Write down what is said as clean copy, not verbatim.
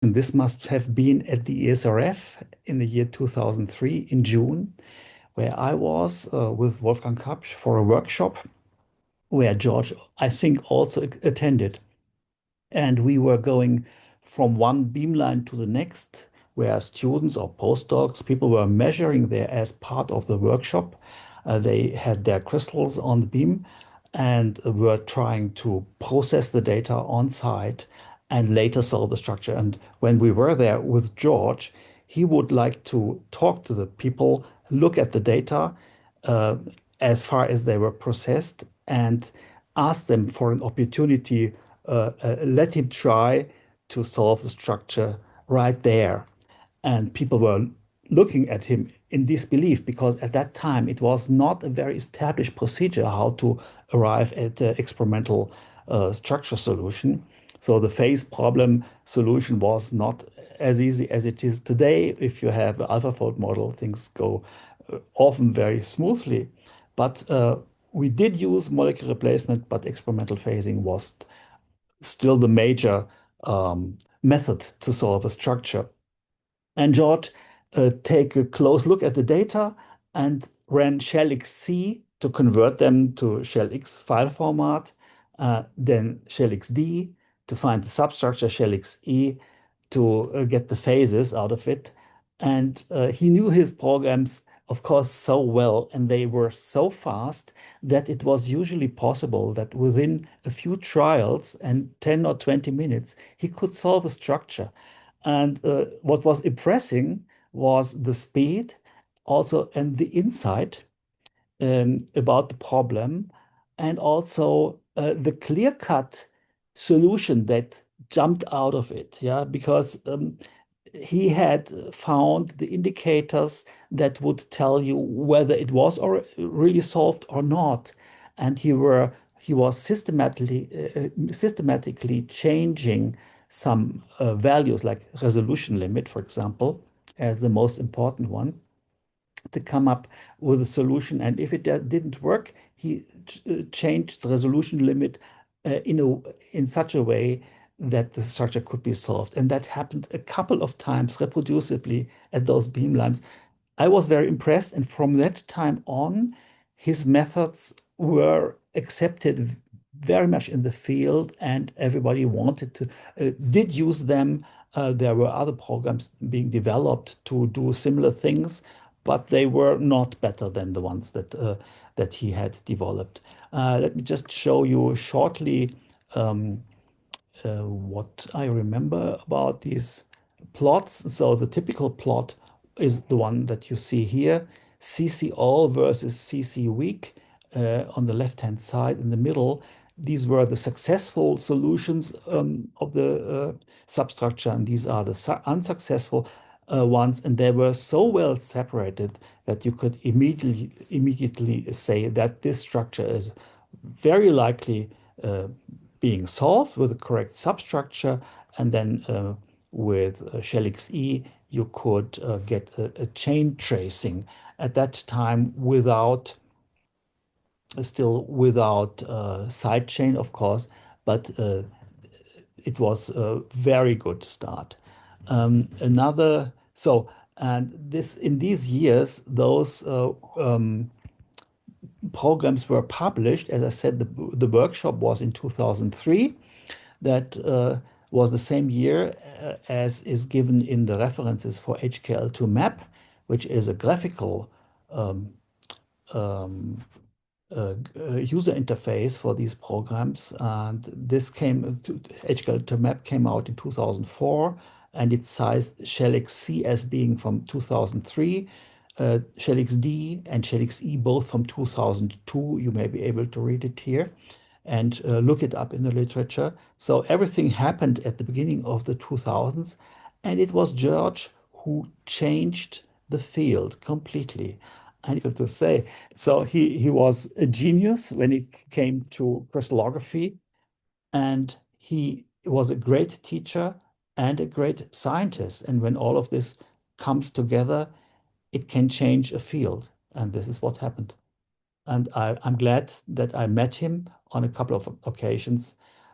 And this must have been at the ESRF in the year 2003 in June, where I was with Wolfgang Kapsch for a workshop where George, I think, also attended. And we were going from one beamline to the next, where students or postdocs, people were measuring there as part of the workshop. They had their crystals on the beam and were trying to process the data on site and later solve the structure. And when we were there with George, he would like to talk to the people, look at the data uh, as far as they were processed, and ask them for an opportunity, let him try to solve the structure right there. And people were looking at him in disbelief because at that time it was not a very established procedure how to arrive at the experimental structure solution. So the phase problem solution was not as easy as it is today. If you have the AlphaFold model, things go often very smoothly. But we did use molecular replacement, but experimental phasing was still the major method to solve a structure. And George take a close look at the data and ran shellx-C to convert them to shellx file format, then shellx-D to find the substructure, shellx-E to get the phases out of it. And he knew his programs, of course, so well, and they were so fast that it was usually possible that within a few trials and 10 or 20 minutes, he could solve a structure. And what was impressing was the speed, also, and the insight about the problem, and also the clear-cut solution that jumped out of it. Yeah, because he had found the indicators that would tell you whether it was or really solved or not, and he was systematically changing some values like resolution limit, for example, as the most important one to come up with a solution. And if it didn't work, he changed the resolution limit in such a way that the structure could be solved. And that happened a couple of times reproducibly at those beamlines. I was very impressed. And from that time on, his methods were accepted very much in the field, and everybody did use them. There were other programs being developed to do similar things, but they were not better than the ones that he had developed. Let me just show you shortly what I remember about these plots. So the typical plot is the one that you see here, CC all versus CC weak on the left-hand side. In the middle, these were the successful solutions of the substructure, and these are the unsuccessful ones. And they were so well separated that you could immediately say that this structure is very likely being solved with the correct substructure, and then with shellx-E, you could get a chain tracing at that time still without side chain, of course, but it was a very good start. And this in these years, those programs were published. As I said, the workshop was in 2003. That was the same year as is given in the references for HKL2MAP, which is a graphical um, um, user interface for these programs. And HKL2MAP came out in 2004, and it sized shellx-C as being from 2003. shellx-D and shellx-E both from 2002. You may be able to read it here and look it up in the literature. So everything happened at the beginning of the 2000s, and it was George who changed the field completely. And to say, so he was a genius when it came to crystallography, and he was a great teacher and a great scientist. And when all of this comes together, it can change a field. And this is what happened. And I'm glad that I met him on a couple of occasions